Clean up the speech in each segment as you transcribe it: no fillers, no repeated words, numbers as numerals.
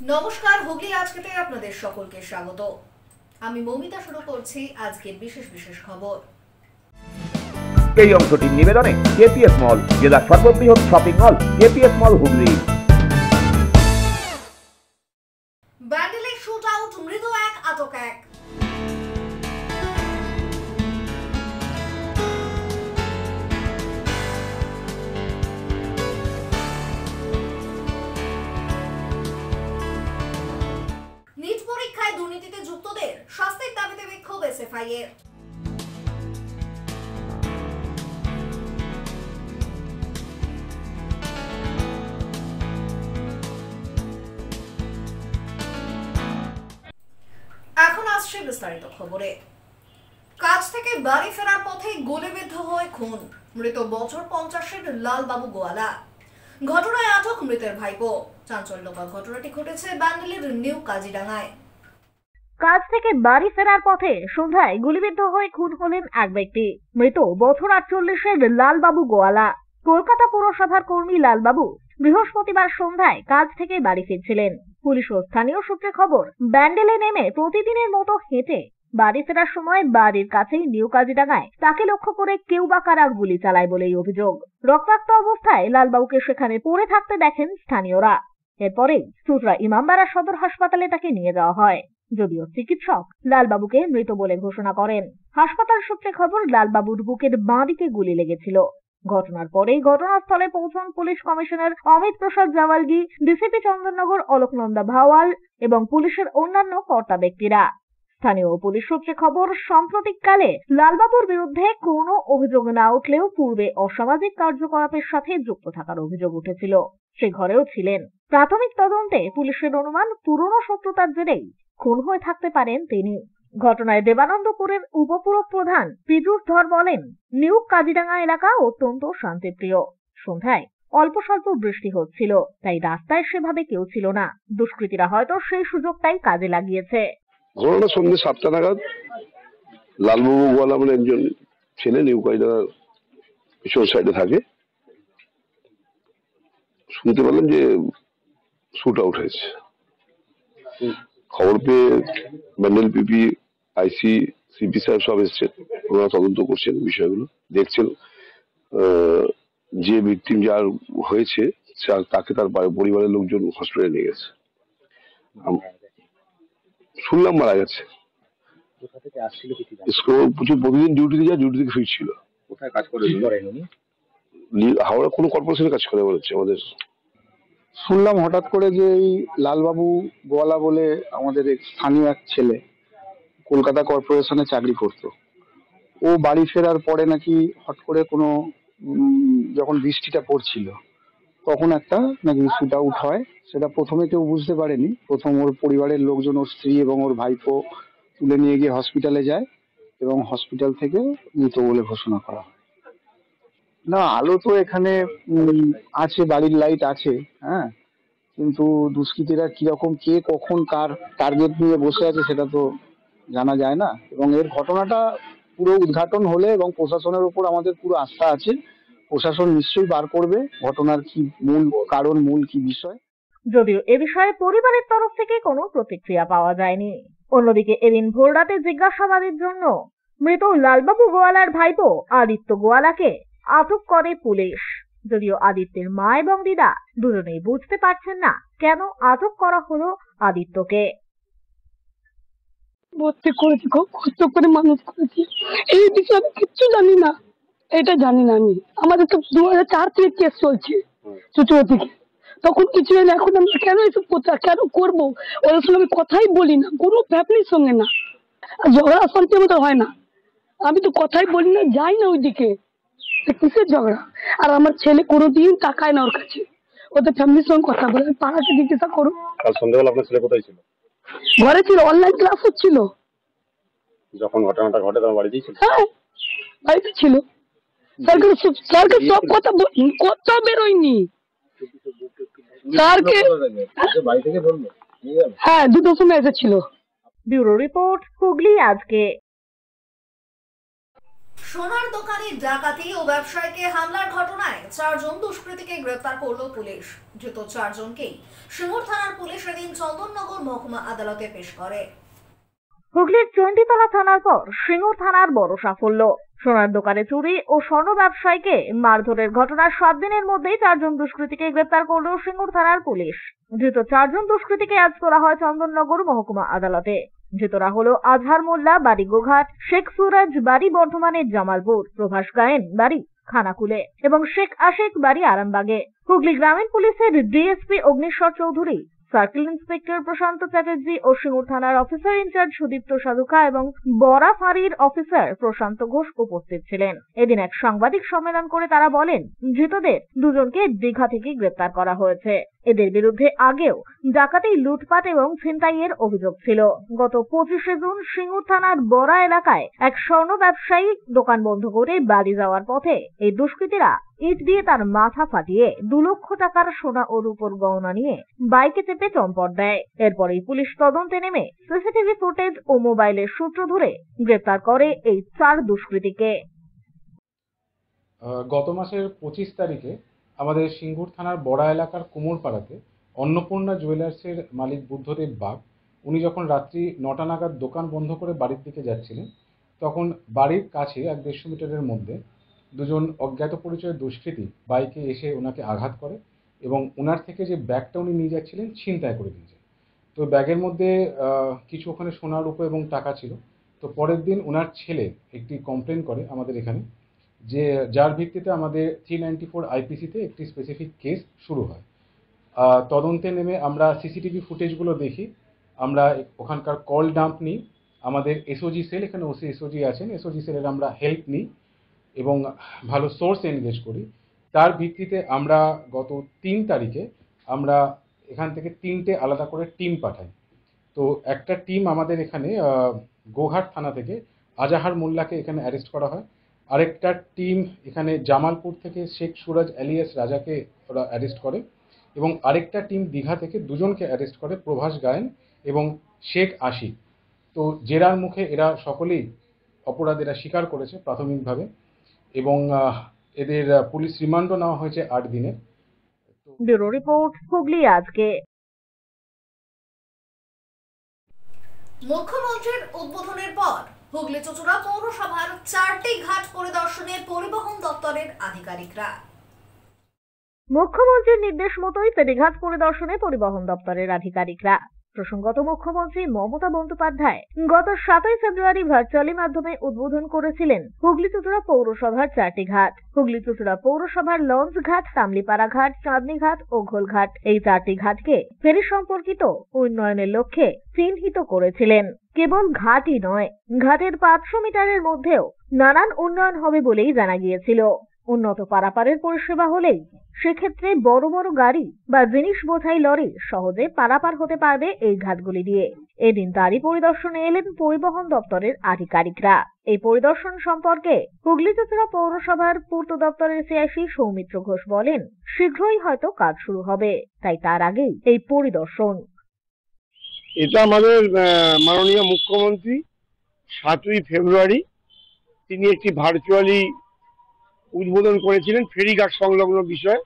নমস্কার, হুগলি আজকেতে আপনাদের সকলকে স্বাগত। আমি মৌমিতা শুরু করছি আজকের বিশেষ বিশেষ খবর। এই অংশটির নিবেদনে কেপিএস মল, জেলার সর্ববৃহৎ শপিং মল কেপিএস মল হুগলি। ব্যান্ডেলে শুট আউট, মৃত এক আটক এক। নিট পরীক্ষায় দুর্নীতিতে যুক্তদের শাস্তির দাবিতে বিক্ষোভ এসএফআই এর। এখন আসছে বিস্তারিত খবরে। কাজ থেকে বাড়ি ফেরার পথে গুলিবিদ্ধ হয়ে খুন, মৃত বছর 50-এর লালবাবু গোয়ালা। ঘটনায় আটক মৃতের ভাইপো। চাঞ্চল্যকর ঘটনাটি ঘটেছে ব্যান্ডেলের নিউ কাজিডাঙ্গায়। কাজ থেকে বাড়ি ফেরার পথে সন্ধ্যায় গুলিবিদ্ধ হয়ে খুন হলেন এক ব্যক্তি। মৃত বছর 48-এর লালবাবু গোয়ালা। কলকাতা পুরসভার কর্মী লালবাবু বৃহস্পতিবার সন্ধ্যায় কাজ থেকে বাড়ি ফিরছিলেন। পুলিশ ও স্থানীয় সূত্রে খবর, ব্যান্ডেলে নেমে প্রতিদিনের মতো হেঁটে বাড়ি ফেরার সময় বাড়ির কাছেই নিউ কাজিডাঙ্গায় তাকে লক্ষ্য করে কেউ বা কারা গুলি চালায় বলেই অভিযোগ। রক্তাক্ত অবস্থায় লালবাবুকে সেখানে পড়ে থাকতে দেখেন স্থানীয়রা। এরপরেই চুঁচুড়া ইমামবাড়া সদর হাসপাতালে তাকে নিয়ে যাওয়া হয়, যদিও চিকিৎসক লালবাবুকে মৃত বলে ঘোষণা করেন। হাসপাতাল সূত্রে খবর, লালবাবুর বুকের বাঁ দিকে গুলি লেগেছিল। ঘটনার পরেই ঘটনাস্থলে পৌঁছান পুলিশ কমিশনার অমিত প্রসাদ জাওয়ালগি, ডিসিপি চন্দননগর অলোকনন্দা ভাওয়াল এবং পুলিশের অন্যান্য কর্তা ব্যক্তিরা। স্থানীয় পুলিশ সূত্রে খবর, সাম্প্রতিককালে লালবাবুর বিরুদ্ধে কোনো অভিযোগ না উঠলেও পূর্বে অসামাজিক কার্যকলাপের সাথে যুক্ত থাকার অভিযোগ উঠেছিল। সে ঘরেও ছিলেন। প্রাথমিক তদন্তে পুলিশের অনুমান, পুরনো শত্রুতার জেরেই খুন হয়ে থাকতে পারেন তিনি। ঘটনায় দেবানন্দপুরের উপপুর প্রধান পীযূষ ধর বলেন, নিউ কাজিডাঙ্গা এলাকা অত্যন্ত শান্তিপ্রিয়। সন্ধ্যায় অল্প স্বল্প বৃষ্টি হচ্ছিল, তাই রাস্তায় সেভাবে কেউ ছিল না। দুষ্কৃতীরা হয়তো সেই সুযোগটাই কাজে লাগিয়েছে। ঘটনা সন্ধ্যে 7টা নাগাদ লালবাবু গোয়ালা বলে একজন ছেলে নিউ কাজিডাঙ্গা পিছন সাইডে থাকে, শুনতে পেলাম যে শুট আউট হয়েছে। খবর পেয়ে ব্যান্ডেল পিপি, আইসি, সিপি সাহেব সব এসছেন। ওনারা তদন্ত করছেন, বিষয়গুলো দেখছেন। যে ভিকটিম যার হয়েছে তাকে তার পরিবারের লোকজন হসপিটালে নিয়ে গেছে। শুনলাম মারা গেছে। প্রতিদিন ডিউটিতে যায়, ডিউটি থেকে ফিরছিল। কোথায় কাজ করেন উনি? হাওড়া কোনো কর্পোরেশনে কাজ করে বলেছে আমাদের। শুনলাম হঠাৎ করে যে এই লালবাবু গোয়ালা বলে আমাদের স্থানীয় এক ছেলে কলকাতা কর্পোরেশনে চাকরি করত। ও বাড়ি ফেরার পরে নাকি হঠাৎ করে কোনো যখন বৃষ্টিটা পড়ছিল তখন একটা নাকি শুট আউট হয়। সেটা প্রথমে কেউ বুঝতে পারেনি। প্রথম ওর পরিবারের লোকজন, ওর স্ত্রী এবং ওর ভাইপো তুলে নিয়ে গিয়ে হসপিটালে যায় এবং হসপিটাল থেকে মৃত বলে ঘোষণা করা হয়। না, আলো তো এখানে আছে, বাড়ির লাইট আছে, হ্যাঁ, কিন্তু দুষ্কৃতীরা কিরকম, কে কখন কার টার্গেট নিয়ে বসে আছে সেটা তো জানা যায় না। এবং এর ঘটনাটা পুরো উদ্ঘাটন হলে এবং প্রশাসনের উপর আমাদের পুরো আস্থা আছে, প্রশাসন নিশ্চয়ই বার করবে ঘটনার কি মূল কারণ, মূল কি বিষয়। যদিও এ বিষয়ে পরিবারের তরফ থেকে কোনো প্রতিক্রিয়া পাওয়া যায়নি। অন্যদিকে এদিন ভোররাতে জিজ্ঞাসাবাদের জন্য মৃত লালবাবু গোয়ালার ভাইপো আদিত্য গোয়ালাকে আটক করে পুলিশ। যদিও আদিত্যের মা এবং দিদা দুজনেই বুঝতে পারছেন না কেন আটক করা হলো আদিত্যকে। ভর্তি করেছি, খুব কষ্ট করে মানুষ করেছি, এই বিষয়ে আমি কিচ্ছু জানি না। এটা জানি না আমি। আমাদের তো 2004 থেকে কেস চলছে চুচুড়া থেকে, তখন কিছু না। এখন আমি কেন এসব প্রচার কেন করবো? ওদের সঙ্গে আমি কথাই বলি না, কোনো ফ্যামিলির সঙ্গে না। ঝগড়া শান্তি মতো হয় না, আমি তো কথাই বলি না, যাই না ওইদিকে। কিসের ঝগড়া? আর আমার ছেলে কোনোদিন তাকায় না ওর কাছে, ওদের ফ্যামিলির সঙ্গে কথা বলে। পাড়াতে জিজ্ঞাসা করো। কাল সন্ধ্যাবেলা আপনার ছেলে কোথায় ছিল? ঘরে ছিল, অনলাইন ক্লাস হচ্ছিল। যখন ঘটনাটা ঘটে তখন বাড়িতেই ছিল? হ্যাঁ, বাড়িতে ছিল। স্যারকে সব কথা কোথাও বেরোয়নি। স্যারকে হ্যাঁ 2টোর সময় এসেছিল। ব্যুরো রিপোর্ট, হুগলি আজকে। সোনার দোকানে ডাকাতি ও ব্যবসায়ীকে হামলার ঘটনায় 4 জন দুষ্কৃতীকে গ্রেপ্তার করল পুলিশ। ধৃত 4 জনকেই সিঙ্গুর থানার পুলিশ এদিন চন্দননগর মহকুমা আদালতে পেশ করে। হুগলির চণ্ডীতলা থানার পর সিঙ্গুর থানার বড় সাফল্য। সোনার দোকানে চুরি ও স্বর্ণ ব্যবসায়ীকে মারধরের ঘটনার 7 দিনের মধ্যেই 4 জন দুষ্কৃতীকে গ্রেপ্তার করল সিঙ্গুর থানার পুলিশ। ধৃত 4 জন দুষ্কৃতীকে আজ তোলা হয় চন্দননগর মহকুমা আদালতে। ধৃতরা হলো আজহার মোল্লা, বাড়ি গোঘাট; শেখ সুরাজ, বাড়ি বর্ধমানের জামালপুর; প্রভাস গায়েন, বাড়ি খানাকুলে এবং শেখ আশিক, বাড়ি আরামবাগে। হুগলি গ্রামীণ পুলিশের DSP Agniswar Chowdhury, circle inspector Prasanta Chatterjee ও সিঙ্গুর থানার অফিসার ইনচার্জ সুদীপ্ত সাধুখা এবং বড়া ফাঁড়ির অফিসার প্রশান্ত ঘোষ উপস্থিত ছিলেন। এদিন এক সাংবাদিক সম্মেলন করে তারা বলেন, ধৃতদের 2 জনকে দীঘা থেকে গ্রেপ্তার করা হয়েছে। এদের বিরুদ্ধে আগেও ডাকাতি, লুটপাট এবং ছিনতাইয়ের অভিযোগ ছিল। গত 25শে জুন সিঙ্গুর থানার বড়া এলাকায় এক স্বর্ণ ব্যবসায়ী দোকান বন্ধ করে বাড়ি যাওয়ার পথে এই দুষ্কৃতীরা ইট দিয়ে তার মাথা ফাটিয়ে 2 লক্ষ টাকার সোনা ও রূপোর গয়না নিয়ে বাইকে চেপে চম্পট দেয়। এরপরেই পুলিশ তদন্তে নেমে সিসিটিভি ফুটেজ ও মোবাইলের সূত্র ধরে গ্রেপ্তার করে এই 4 দুষ্কৃতীকে। গত মাসের 25 তারিখে আমাদের সিঙ্গুর থানার বড়া এলাকার কুমোরপাড়াতে অন্নপূর্ণা জুয়েলার্সের মালিক বুদ্ধদেব বাগ, উনি যখন রাত্রি 9টা নাগাদ দোকান বন্ধ করে বাড়ির দিকে যাচ্ছিলেন, তখন বাড়ির কাছে 150 মিটারের মধ্যে 2 জন অজ্ঞাত পরিচয়ের দুষ্কৃতী বাইকে এসে ওনাকে আঘাত করে এবং ওনার থেকে যে ব্যাগটা উনি নিয়ে যাচ্ছিলেন ছিনতাই করে নিয়ে যায়। তো ব্যাগের মধ্যে কিছু ওখানে সোনা, রূপো এবং টাকা ছিল। তো পরের দিন ওনার ছেলে একটি কমপ্লেন করে আমাদের এখানে, যে যার ভিত্তিতে আমাদের 394 আইপিসিতে একটি স্পেসিফিক কেস শুরু হয়। তদন্তে নেমে আমরা সিসিটিভি ফুটেজগুলো দেখি, আমরা ওখানকার কল ডাম্প নিই, আমাদের এসওজি সেল, এখানে ওসি এসওজি আছেন, এসওজি সেলের আমরা হেল্প নিই এবং ভালো সোর্স এনগেজ করি। তার ভিত্তিতে আমরা গত 3 তারিখে আমরা এখান থেকে 3টে আলাদা করে টিম পাঠাই। তো একটা টিম আমাদের এখানে গোঘাট থানা থেকে আজহার মোল্লাকে এখানে অ্যারেস্ট করা হয়। আরেকটা টিম এখানে জামালপুর থেকে শেখ সুরাজ এলিয়াস রাজাকে ওরা অ্যারেস্ট করে এবং আরেকটা টিম দীঘা থেকে 2 জনকে অ্যারেস্ট করে, প্রভাস গায়েন এবং শেখ আশিক। তো জেরার মুখে এরা সকলেই অপরাধীরা স্বীকার করেছে প্রাথমিকভাবে এবং এদের পুলিশ রিমান্ডও নেওয়া হয়েছে 8 দিনের। ব্যুরো রিপোর্ট, হুগলি আজকে। মুখ্যমন্ত্রীর উদ্বোধনের পর হুগলি চুঁচুড়া পৌরসভার 4টি ঘাট পরিদর্শনে পরিবহন দপ্তরের আধিকারিকরা। মুখ্যমন্ত্রীর নির্দেশ মতোই ফেরিঘাট পরিদর্শনে পরিবহন দপ্তরের আধিকারিকরা। প্রসঙ্গত, মুখ্যমন্ত্রী মমতা বন্দ্যোপাধ্যায় গত 7ই ফেব্রুয়ারি ভার্চুয়ালি মাধ্যমে উদ্বোধন করেছিলেন হুগলি চুঁচুড়া পৌরসভার 4টি ঘাট। হুগলি চুঁচুড়া পৌরসভার লঞ্চ ঘাট, তামলিপাড়া ঘাট, চাঁদনি ঘাট ও ঘোলঘাট, এই 4টি ঘাটকে ফেরি সম্পর্কিত উন্নয়নের লক্ষ্যে চিহ্নিত করেছিলেন। কেবল ঘাটই নয়, ঘাটের 500 মিটারের মধ্যেও নানান উন্নয়ন হবে বলেই জানা গিয়েছিল। উন্নত পারাপারের পরিষেবা হলেই সেক্ষেত্রে বড় বড় গাড়ি বা জিনিস বোঝাই লরি সহজে পারাপার হতে পারবে এই ঘাটগুলি দিয়ে। এদিন তারই পরিদর্শনে এলেন পরিবহন দপ্তরের আধিকারিকরা। এই পরিদর্শন সম্পর্কে হুগলি চুঁচুড়া পৌরসভার পূর্ত দপ্তরের সিআইসি সৌমিত্র ঘোষ বলেন, শীঘ্রই হয়তো কাজ শুরু হবে, তাই তার আগেই এই পরিদর্শন। এটা আমাদের মাননীয় মুখ্যমন্ত্রী 7ই ফেব্রুয়ারি তিনি একটি ভার্চুয়ালি উদ্বোধন করেছিলেন ফেরিঘাট সংলগ্ন বিষয়ে।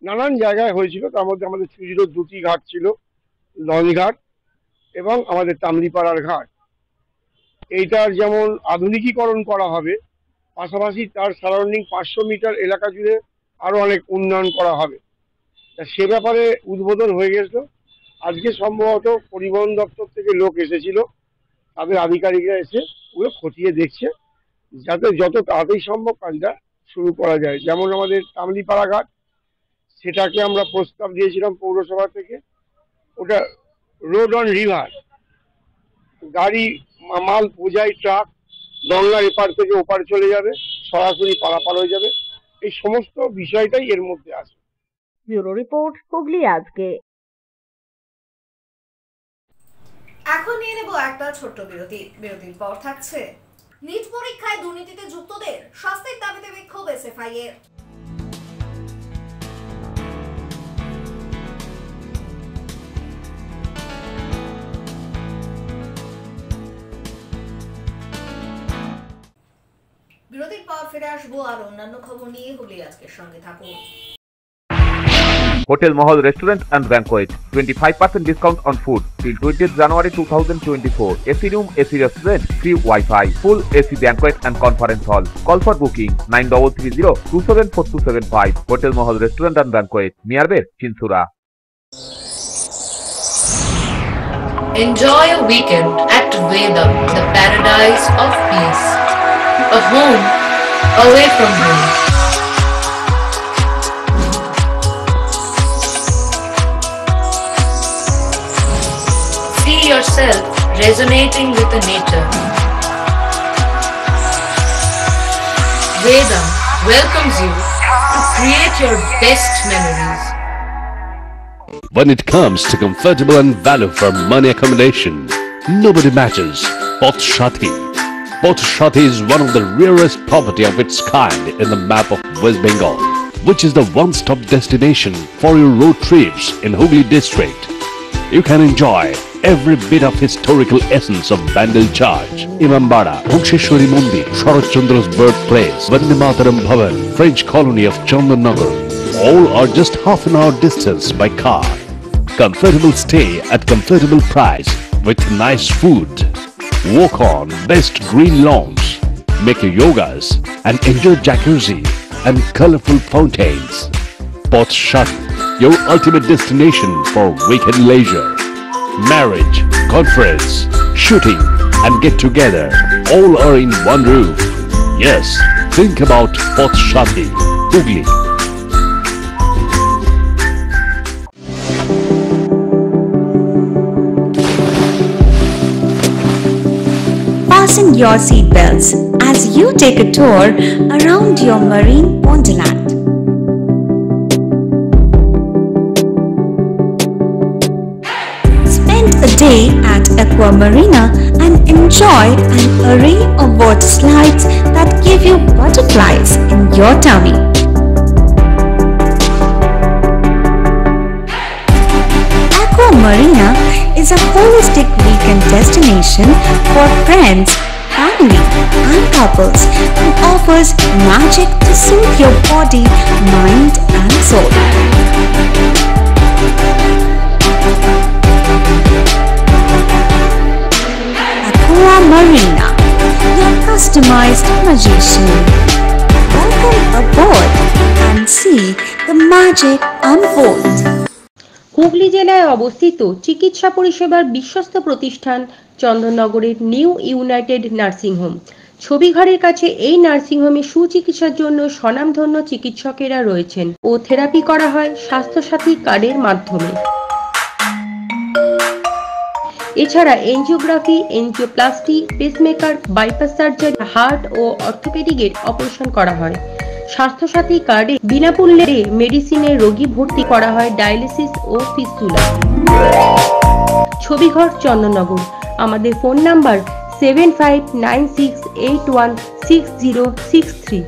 নানান জায়গায় হয়েছিল, তার মধ্যে আমাদের চুঁচুড়ার 2টি ঘাট ছিল, লঞ্চ ঘাট এবং আমাদের তামলিপাড়ার ঘাট। এইটার যেমন আধুনিকীকরণ করা হবে, পাশাপাশি তার সারাউন্ডিং 500 মিটার এলাকা জুড়ে আরো অনেক উন্নয়ন করা হবে। সে ব্যাপারে উদ্বোধন হয়ে গেছিল। আজকে সম্ভবত পরিবহন দপ্তর থেকে লোক এসেছিল, তাদের আধিকারিকরা এসে ওগুলো খতিয়ে দেখছে যাতে যত তাড়াতাড়ি সম্ভব কাজটা শুরু করা যায়। যেমন আমাদের তামলিপাড়া ঘাট, সেটাকে আমরা প্রস্তাব দিয়েছিলাম পৌরসভা থেকে, ওটা রোড অন রিভার, গাড়ি মাল বোঝাই ট্রাক গঙ্গার এপার থেকে ওপার চলে যাবে, সরাসরি পারাপার হয়ে যাবে। এই সমস্ত বিষয়টাই এর মধ্যে আছে। ব্যুরো রিপোর্ট, হুগলি আজকে। এখন নিয়ে নেব একটা ছোট্ট বিরতি। বিরতির পর থাকছে নিট পরীক্ষায় দুর্নীতিতে যুক্তদের শাস্তির দাবিতে বিক্ষোভ এসএফআই এর। বিরতি পর ফিরে আসবো আর অন্যান্য খবর নিয়ে। হুগলি আজকের সঙ্গে থাকুন। Hotel Mahal Restaurant and Banquet, 25% discount on food till 20th January 2024. AC room, AC restaurant, free Wi-Fi, full AC banquet and conference hall. Call for booking 9330-274275. Hotel Mahal Restaurant and Banquet, Miyarbir, Chinsura. Enjoy a weekend at Vedam, the paradise of peace. A home away from home. See yourself resonating with the nature. Vedam welcomes you to create your best memories. When it comes to comfortable and value for money accommodation, nobody matches Poth Shati. Poth Shati is one of the rarest property of its kind in the map of West Bengal, which is the one-stop destination for your road trips in Hooghly district. You can enjoy every bit of historical essence of Bandel Church, Imambara, Bhuksheshwari Mandir, Sharat Chandra's birthplace, Vande Mataram Bhavan, French colony of Chandannagar. All are just half an hour distance by car. Comfortable stay at comfortable price with nice food. Walk on best green lawns, make your yogas and enjoy jacuzzi and colorful fountains. Poth Shati, your ultimate destination for weekend leisure. Marriage, conference, shooting and get together all are in one roof. Yes, think about Poth Shati, Hooghly. Fasten your seatbelts as you take a tour around your marine wonderland. Spend a day at Aqua Marina and enjoy an array of water slides that give you butterflies in your tummy. Aqua Marina is a holistic weekend destination for friends, family and couples and offers magic to soothe your body, mind and soul. Aqua Marina, your customized magician. Welcome aboard and see the magic unfold. Hooghly জেলায় অবস্থিত চিকিৎসা পরিষেবার বিশ্বস্ত প্রতিষ্ঠান চন্দননগরের new United nursing home. ছবিঘরের কাছে এই nursing হোমে সুচিকিৎসার জন্য স্বনামধন্য চিকিৎসকেরা রয়েছেন ও থেরাপি করা হয় স্বাস্থ্যসাথী কার্ডের মাধ্যমে। এছাড়া angiography, angioplasty, pacemaker, bypass surgery, heart ও অর্থোপেডিকের অপারেশন করা হয়। স্বাস্থ্যসাথী কার্ডে বিনামূল্যে মেডিসিনের রোগী ভর্তি করা হয় ডায়ালিসিস ও ফিস্টুলা। ছবিঘর চন্দননগর। আমাদের ফোন নাম্বার 7596816063।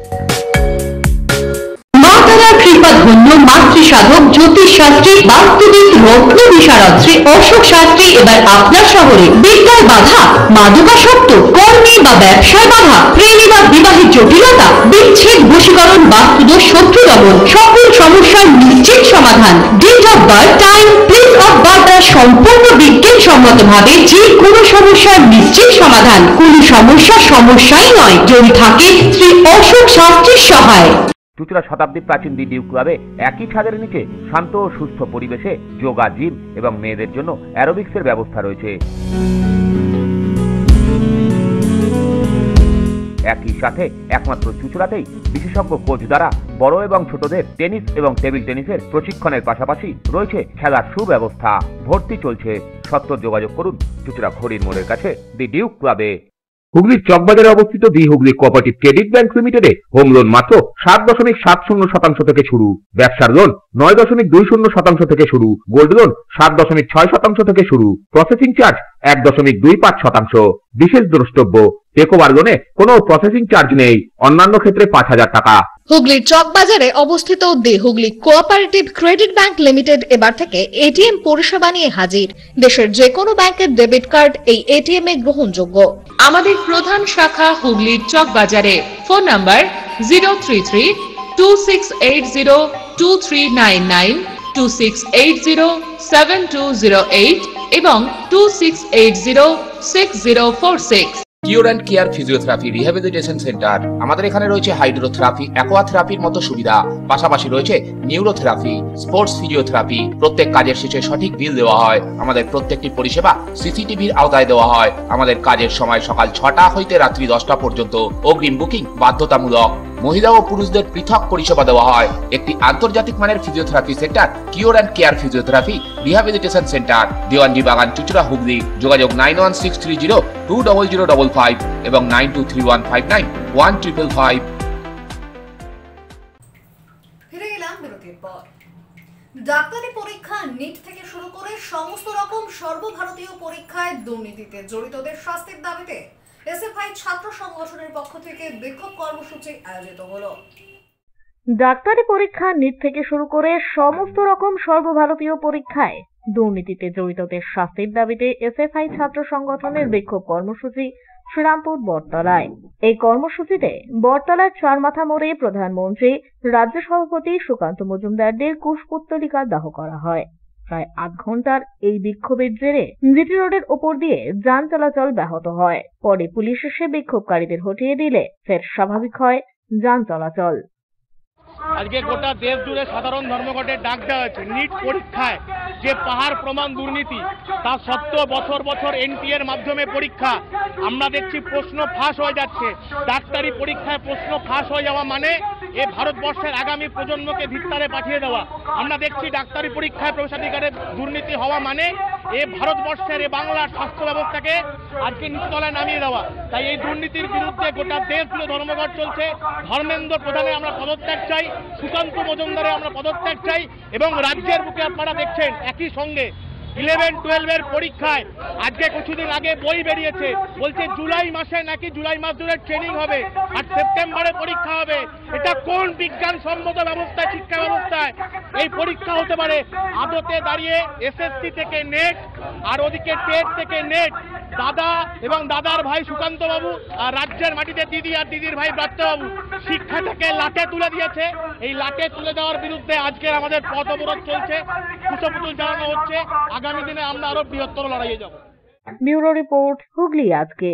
কৃপাধন্য মাতৃ সাধক জ্যোতিষ শাস্ত্রী, বাস্তুবিদ, রত্ন বিশারদ শ্রী অশোক শাস্ত্রী এবার আপনার শহরে। বিদ্যায় বাধা, মাদকাসক্ত, কর্মে বা ব্যবসায় বাধা, প্রেমে বা বিবাহের জটিলতা, বিচ্ছেদ, বশীকরণ, বাস্তুদোষ, শত্রু দমন, সকল সমস্যার নিশ্চিত সমাধান। Date of birth, time, place of birth দ্বারা সম্পূর্ণ বিজ্ঞানসম্মত ভাবে যে কোনো সমস্যার নিশ্চিত সমাধান। কোন সমস্যাই নয় যদি থাকে শ্রী অশোক শাস্ত্রীর সহায়। চুঁচুড়া শতাব্দী প্রাচীন দি ডিউ ক্লাবে একই ছাদের নিচে শান্ত ও সুস্থ পরিবেশে যোগা, জিম এবং মেয়েদের জন্য অ্যারোবিক্সের ব্যবস্থা রয়েছে। একই সাথে একমাত্র চুঁচুড়াতেই বিশেষজ্ঞ কোচ দ্বারা বড় এবং ছোটদের টেনিস এবং টেবিল টেনিসের প্রশিক্ষণের পাশাপাশি রয়েছে খেলার সুব্যবস্থা। ভর্তি চলছে, সত্বর যোগাযোগ করুন চুঁচুড়া ঘড়ির মোড়ের কাছে দি ডিউ ক্লাবে। হুগলির চকবাজারে অবস্থিত the Hooghly cooperative credit bank লিমিটেডে হোম লোন মাত্র 7.70% থেকে শুরু, ব্যবসার লোন 9.20% থেকে শুরু, গোল্ড লোন 7.6% থেকে শুরু, প্রসেসিং চার্জ 1.25%। বিশেষ দ্রষ্টব্য, টেকওভার জোনে কোনো প্রসেসিং চার্জ নেই, অন্যান্য ক্ষেত্রে 5,000 টাকা। হুগলির চকবাজারে অবস্থিত the Hooghly cooperative credit bank limited এবার থেকে এটিএম পরিষেবা নিয়ে হাজির। দেশের যে কোনো ব্যাংকের ডেবিট কার্ড এই এটিএম এ গ্রহণযোগ্য। আমাদের প্রধান শাখা হুগলির চকবাজারে। ফোন নাম্বার 033-2680-2399, 2680-7208 এবং 2680-6046। Cure and care physiotherapy rehabilitation centre. আমাদের এখানে রয়েছে হাইড্রোথেরাপি, অ্যাকোয়াথেরাপির মতো সুবিধা, পাশাপাশি রয়েছে নিউরোথেরাপি, স্পোর্টস ফিজিওথেরাপি। প্রত্যেক কাজের শেষে সঠিক বিল দেওয়া হয়। আমাদের প্রত্যেকটি পরিষেবা সিসিটিভির আওতায় দেওয়া হয়। আমাদের কাজের সময় সকাল 6টা হইতে রাত্রি 10টা পর্যন্ত। অগ্রিম বুকিং বাধ্যতামূলক। মহিলা ও পুরুষদের পৃথক পরিষেবা দেওয়া হয়। একটি আন্তর্জাতিক মানের physiotherapy centre cure and care physiotherapy rehabilitation centre, Dewanji বাগান, চুচুড়া, হুগলি। যোগাযোগ 9163020055 এবং 9231591555। ফিরে গেলাম বিরতির পর। ডাক্তারি পরীক্ষা নিট থেকে শুরু করে সমস্ত রকম সর্বভারতীয় পরীক্ষায় দুর্নীতিতে জড়িতদের শাস্তির দাবিতে এসএফআই ছাত্র সংগঠনের পক্ষ থেকে বিক্ষোভ কর্মসূচি আয়োজিত হলো। ডাক্তারি পরীক্ষা নিট থেকে শুরু করে সমস্ত রকম সর্বভারতীয় পরীক্ষায় দুর্নীতিতে জড়িতদের শাস্তির দাবিতে এসএফআই ছাত্র সংগঠনের বিক্ষোভ কর্মসূচি শ্রীরামপুর বটতলায়। এই কর্মসূচিতে বটতলার চারমাথা মোড়ে প্রধানমন্ত্রী, রাজ্য সভাপতি সুকান্ত মজুমদারদের কুশপুত্তলিকা দাহ করা হয়। প্রায় 8 ঘন্টার এই বিক্ষোভের জেরে জিটি রোডের ওপর দিয়ে যান চলাচল ব্যাহত হয়। পরে পুলিশ এসে বিক্ষোভকারীদের হটিয়ে দিলে ফের স্বাভাবিক হয় যান চলাচল। আজকে গোটা দেশ জুড়ে সাধারণ ধর্মঘটের ডাক দেওয়া হয়েছে। নিট পরীক্ষায় যে পাহাড় প্রমাণ দুর্নীতি, তা সত্ত্বেও বছর বছর এনটিএ এর মাধ্যমে পরীক্ষা। আমরা দেখছি প্রশ্ন ফাঁস হয়ে যাচ্ছে। ডাক্তারি পরীক্ষায় প্রশ্ন ফাঁস হয়ে যাওয়া মানে এ ভারতবর্ষের আগামী প্রজন্মকে ধিক্কারে পাঠিয়ে দেওয়া। আমরা দেখছি ডাক্তারি পরীক্ষায় প্রবেশাধিকারের দুর্নীতি হওয়া মানে এ ভারতবর্ষের, এ বাংলার স্বাস্থ্য ব্যবস্থাকে আজকে নিচতলায় নামিয়ে দেওয়া। তাই এই দুর্নীতির বিরুদ্ধে গোটা দেশ জুড়ে ধর্মঘট চলছে। ধর্মেন্দ্র প্রধানে আমরা পদত্যাগ চাই, সুকান্ত মজুমদারে আমরা পদত্যাগ চাই এবং রাজ্যের বুকে আপনারা দেখছেন একই সঙ্গে 11-12 এর পরীক্ষায় আজকে কিছুদিন আগে বই বেরিয়েছে, বলছে জুলাই মাসে নাকি জুলাই মাস ধরে ট্রেনিং হবে আর সেপ্টেম্বরে পরীক্ষা হবে। এটা কোন বিজ্ঞানসম্মত ব্যবস্থায়, শিক্ষা ব্যবস্থায় এই পরীক্ষা হতে পারে? আদতে দাঁড়িয়ে এসএসসি থেকে নেট আর ওদিকে টেট থেকে নেট। দাদা এবং দাদার ভাই সুকান্ত বাবু আর রাজ্যের মাটিতে দিদি আর দিদির ভাই ব্রাত্যবাবু শিক্ষাটাকে লাটে তুলে দিয়েছে। এই লাটে তুলে দেওয়ার বিরুদ্ধে আজকে আমাদের পথ অবরোধ চলছে, কুচপুতুল জানানো হচ্ছে। আগামী দিনে আমরা আরো বৃহত্তর লড়াইয়ে যাব। ব্যুরো রিপোর্ট, হুগলি আজকে।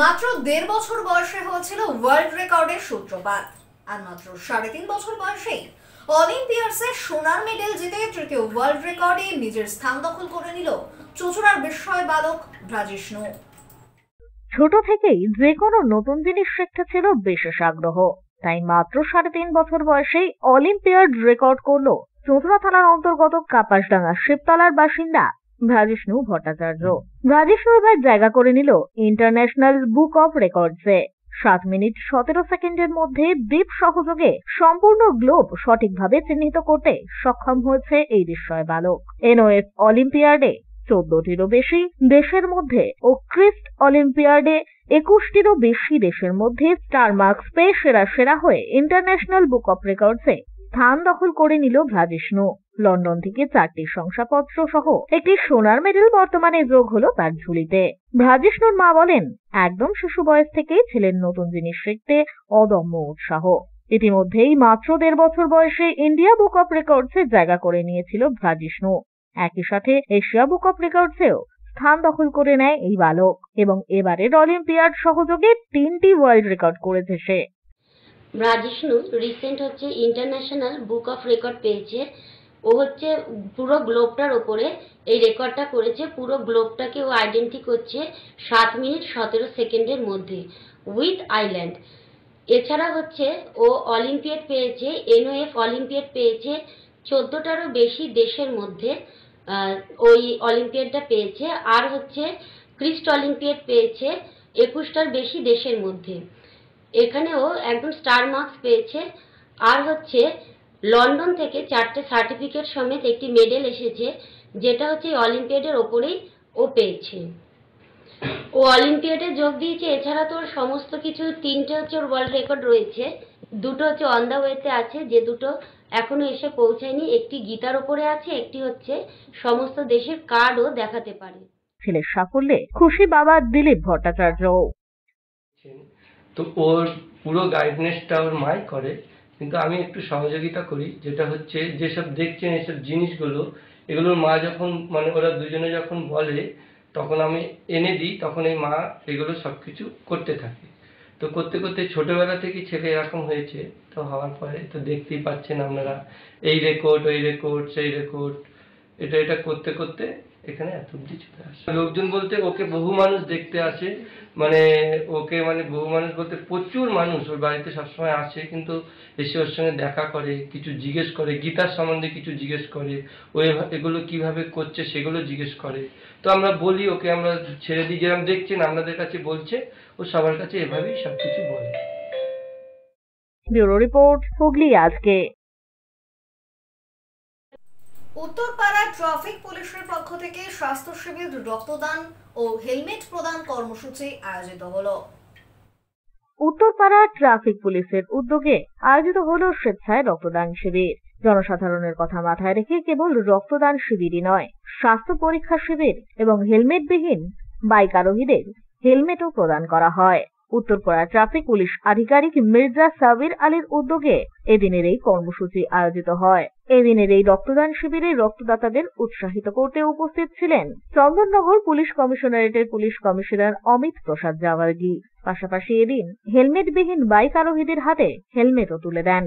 মাত্র 1.5 বছর বয়সে হয়েছিল ওয়ার্ল্ড রেকর্ডের সূত্রপাত, আর মাত্র 3.5 বছর বয়সেই অলিম্পিয়াডসে সোনার মেডেল জিতে তৃতীয় ওয়ার্ল্ড রেকর্ডে নিজের স্থান দখল করে নিল চুঁচুড়ার বিস্ময় বালক ব্রাজিষ্ণু। ছোট থেকেই যে কোনো নতুন জিনিস শিখতে ছিল বিশেষ আগ্রহ, তাই মাত্র 3.5 বছর বয়সেই অলিম্পিয়াড রেকর্ড করল চুঁচুড়া থানার অন্তর্গত কাপাসডাঙ্গা শিবতলার বাসিন্দা ব্রাজিষ্ণু ভট্টাচার্য। ব্রাজিষ্ণু এবার জায়গা করে নিল ইন্টারন্যাশনাল বুক অফ রেকর্ডসে। 7 মিনিট 17 সেকেন্ডের মধ্যে দ্বীপ সহযোগে সম্পূর্ণ গ্লোব সঠিকভাবে চিহ্নিত করতে সক্ষম হয়েছে এই বিস্ময় বালক। এনওএফ অলিম্পিয়াডে 14টিরও বেশি দেশের মধ্যে ও ক্রিস্ট অলিম্পিয়াডে 21টিরও বেশি দেশের মধ্যে স্টার মার্কস পেয়ে সেরা হয়ে ইন্টারন্যাশনাল বুক অফ রেকর্ডসে স্থান দখল করে নিল ব্রাজিষ্ণু। লন্ডন থেকে 4টি শংসাপত্র সহ একটি সোনার মেডেল বর্তমানে যোগ হলো তার ঝুলিতে। ব্রাজিষ্ণুর মা বলেন, একদম শিশু বয়স থেকেই ছেলের নতুন জিনিস শিখতে অদম্য উৎসাহ। ইতিমধ্যেই মাত্র 1.5 বছর বয়সে ইন্ডিয়া বুক অফ রেকর্ডসে জায়গা করে নিয়েছিল ব্রাজিষ্ণু। একই সাথে এশিয়া বুক অফ রেকর্ডসেও স্থান দখল করে নেয় এই বালক এবং এবারের অলিম্পিয়াড সহযোগে 3টি ওয়ার্ল্ড রেকর্ড করেছে সে। ব্রাজিষ্ণু রিসেন্ট হচ্ছে ইন্টারন্যাশনাল বুক অফ রেকর্ড পেয়েছে। ও হচ্ছে পুরো গ্লোবটার ওপরে এই রেকর্ডটা করেছে। পুরো গ্লোবটাকে ও আইডেন্টি করছে 7 মিনিট 17 সেকেন্ডের মধ্যে উইথ আইল্যান্ড। এছাড়া হচ্ছে ও অলিম্পিয়াড পেয়েছে, এনওএফ অলিম্পিয়াড পেয়েছে 14টারও বেশি দেশের মধ্যে ওই অলিম্পিয়াডটা পেয়েছে। আর হচ্ছে ক্রিস্ট অলিম্পিয়াড পেয়েছে 21টার বেশি দেশের মধ্যে। এখানেও একদম স্টার মার্কস পেয়েছে। আর হচ্ছে লন্ডন থেকে 4টে সার্টিফিকেট সমেত একটি মেডেল এসেছে, যেটা হচ্ছে অলিম্পিয়াডের ওপরেই ও পেয়েছে। ও অলিম্পিয়াডে যোগ দিয়েছে। এছাড়া তো ওর সমস্ত কিছু 3টে হচ্ছে ওর ওয়ার্ল্ড রেকর্ড রয়েছে, 2টো হচ্ছে অন দ্য ওয়েতে আছে, যে 2টো এখনো এসে পৌঁছায়নি। একটি গীতার ওপরে আছে, একটি হচ্ছে সমস্ত দেশের কার্ডও দেখাতে পারে। ছেলের সাফল্যে খুশি বাবা দিলীপ ভট্টাচার্য। তো ওর পুরো গাইডনেসটা ওর মাই করে, কিন্তু আমি একটু সহযোগিতা করি, যেটা হচ্ছে যেসব দেখছেন এসব জিনিসগুলো, এগুলোর মা যখন মানে ওরা দুজনে যখন বলে তখন আমি এনে দিই, তখন এই মা এগুলো সব কিছু করতে থাকে। তো করতে করতে ছোটবেলা থেকে ছেলে এরকম হয়েছে, তো হওয়ার পরে তো দেখতেই পাচ্ছেন আপনারা, এই রেকর্ড ওই রেকর্ড সেই রেকর্ড, এটা করতে করতে এখানে এত অব্দি চলে আসে। লোকজন বলতে ওকে বহু মানুষ দেখতে আসে, মানে ওকে মানে বহু মানুষ বলতে প্রচুর মানুষ ওর বাড়িতে সবসময় আসে, কিন্তু এসে ওর সঙ্গে দেখা করে, কিছু জিজ্ঞেস করে, গীতার সম্বন্ধে কিছু জিজ্ঞেস করে, ও এগুলো কিভাবে করছে সেগুলো জিজ্ঞেস করে। তো আমরা বলি ওকে, আমরা ছেড়ে দিই, যেরকম দেখছেন আপনাদের কাছে বলছে, ও সবার কাছে এভাবেই সবকিছু বলে। ব্যুরো রিপোর্ট, হুগলি আজকে। উত্তরপাড়া ট্রাফিক পুলিশের পক্ষ থেকে স্বাস্থ্য শিবির, রক্তদান ও হেলমেট প্রদান কর্মসূচি আয়োজিত হলো। উত্তরপাড়া ট্রাফিক পুলিশের উদ্যোগে আয়োজিত হলো স্বেচ্ছায় রক্তদান শিবির। জনসাধারণের কথা মাথায় রেখে কেবল রক্তদান শিবিরই নয়, স্বাস্থ্য পরীক্ষা শিবির এবং হেলমেটবিহীন বাইক আরোহীদের হেলমেটও প্রদান করা হয়। উত্তরপাড়া ট্রাফিক পুলিশ আধিকারিক মির্জা সাবির আলীর উদ্যোগে এদিনের এই কর্মসূচি আয়োজিত হয়। এদিনের এই রক্তদান শিবিরে রক্তদাতাদের উৎসাহিত করতে উপস্থিত ছিলেন চন্দননগর পুলিশ কমিশনারেটের পুলিশ কমিশনার অমিত প্রসাদ জাওয়ার্গি। পাশাপাশি এদিন হেলমেটবিহীন বাইক আরোহীদের হাতে হেলমেটও তুলে দেন।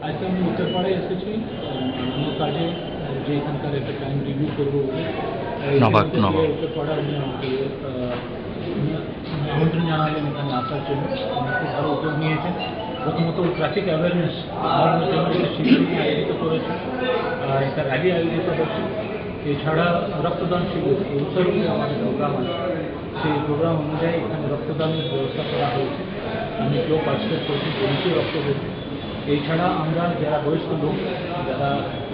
আজকে আমি উত্তরপাড়ায় এসেছি অন্য কাজে, যে এখানকার একটা টাইম রিভিউ করবো উত্তরপাড়া আমন্ত্রণ জানালেন এখানে আসার জন্য, খুব ভালো উদ্যোগ নিয়েছেন। প্রথমত ট্রাফিক অ্যাওয়ারনেস জন্য একটা শিবির আয়োজিত করেছে, এটার আগে আয়োজিত হচ্ছে। এছাড়া রক্তদান শিবির উত্তরকে আমাদের প্রোগ্রাম আছে, সেই প্রোগ্রাম অনুযায়ী এখানে রক্তদানের ব্যবস্থা করা হয়েছে। আমি কেউ পার্টিসিপেট করছি, পুলিশে রক্ত দিয়েছি। এছাড়া আমরা যারা বয়স্ক লোক, যারা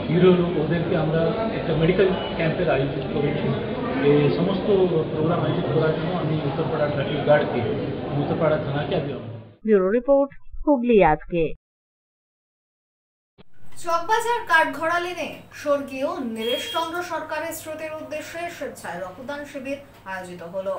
হিরো লোক, ওদেরকে আমরা একটা মেডিকেল ক্যাম্পের আয়োজিত করেছি। এই সমস্ত প্রোগ্রাম আয়োজিত করার জন্য আমি উত্তরপাড়া ট্রাফিক গার্ডকে, উত্তরপাড়া থানাকে আগে। ব্যুরো রিপোর্ট, হুগলি আজকে। চকবাজার কাঠঘোড়া লেনে স্বর্গীয় নীরেশ চন্দ্র সরকারের স্মৃতির উদ্দেশ্যে স্বেচ্ছায় রক্তদান শিবির আয়োজিত হলো।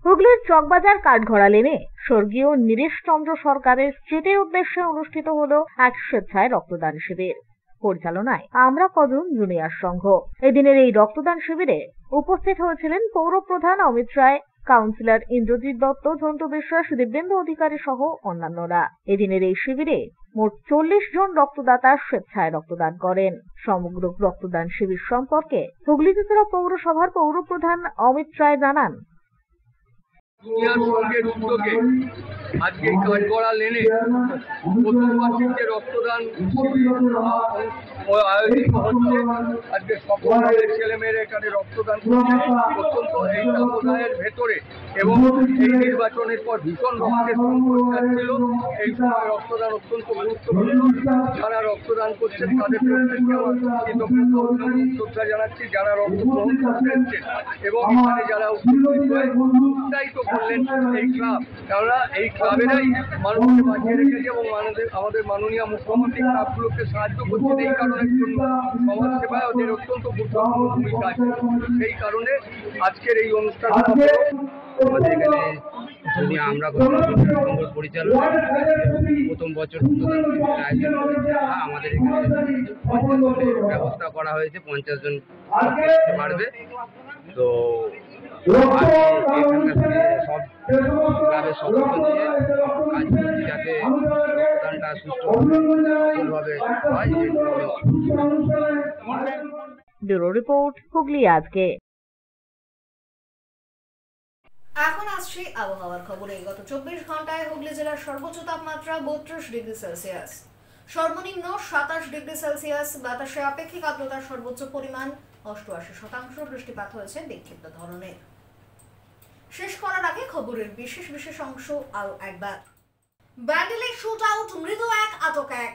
হুগলির চকবাজার কাঠঘোড়া লেনে স্বর্গীয় নীরেশ চন্দ্র সরকারের স্মৃতির উদ্দেশ্যে অনুষ্ঠিত হলো এক স্বেচ্ছায় রক্তদান শিবির, পরিচালনায় আমরা কজন জুনিয়র সংঘ। এদিনের এই রক্তদান শিবিরে উপস্থিত হয়েছিলেন পৌরপ্রধান অমিত রায়, কাউন্সিলর ইন্দ্রজিৎ দত্ত, ঝন্টু বিশ্বাস, দিব্যেন্দু অধিকারী সহ অন্যান্যরা। এদিনের এই শিবিরে মোট 40 জন রক্তদাতা স্বেচ্ছায় রক্তদান করেন। সমগ্র রক্তদান শিবির সম্পর্কে হুগলি জেলা পৌরসভার পৌরপ্রধান অমিত রায় জানান, জুনিয়র সংঘের উদ্যোগে আজকে কাঠগড়া লেনে প্রথমবার্ষিক যে রক্তদান আয়োজিত হচ্ছে, আজকে সকল ছেলেমেয়েরা এখানে রক্তদান করছে। অত্যন্ত এই সম্প্রদায়ের ভেতরে এবং এই নির্বাচনের পর ভীষণ রক্তের সংকট ছিল, এই সময় রক্তদান অত্যন্ত গুরুত্বপূর্ণ। যারা রক্তদান করছেন তাদের প্রত্যেককে আমার কৃতজ্ঞতা শ্রদ্ধা জানাচ্ছি, যারা রক্ত গ্রহণ করতে এসছেন এবং এখানে যারা উপস্থিত হয়ে উৎসাহিত করলেন এই ক্লাব, কেননা এই ক্লাবেরাই মানুষকে বাঁচিয়ে রেখেছে এবং আমাদের মাননীয় মুখ্যমন্ত্রী ক্লাবগুলোকে সাহায্য করছেন। এই কারণের জন্য সমাজ সেবায় ওদের অত্যন্ত গুরুত্বপূর্ণ ভূমিকা আছে। সেই কারণে আজকের এই অনুষ্ঠান আমাদের এখানে যদি আমরা পরিচালনা প্রথম বছর আয়োজন করেছি, আমাদের এখানে 50 জনের ব্যবস্থা করা হয়েছে, 50 জন পারবে। তো সব ক্লাবের সদস্য নিয়ে কাজ করছি যাতে রক্তদানটা সুষ্ঠুভাবে হয়। ব্যুরো রিপোর্ট, হুগলি আজকে। এখন আসছে আবহাওয়ার খবরে। গত 24 ঘন্টায় হুগলি জেলার সর্বোচ্চ তাপমাত্রা 32 ডিগ্রি সেলসিয়াস, সর্বনিম্ন 27 ডিগ্রি সেলসিয়াস। বাতাসে আপেক্ষিক আর্দ্রতার সর্বোচ্চ পরিমাণ 88%। বৃষ্টিপাত হয়েছে বিক্ষিপ্ত ধরনের। শেষ করার আগে খবরের বিশেষ অংশ আরো একবার। ব্যান্ডেলে শুট আউট, মৃত এক, আটক এক।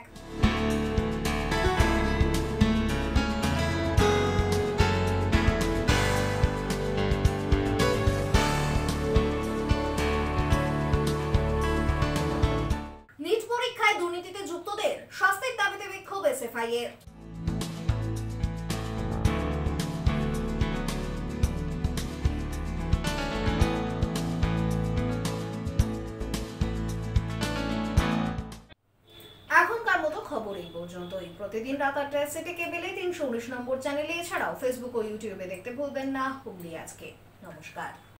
পর্যন্তই। প্রতিদিন রাত 8টায় সিটি কেবলে 319 নম্বর চ্যানেলে, এছাড়াও ফেসবুক ও ইউটিউবে দেখতে ভুলবেন না হুগলি আজকে। নমস্কার।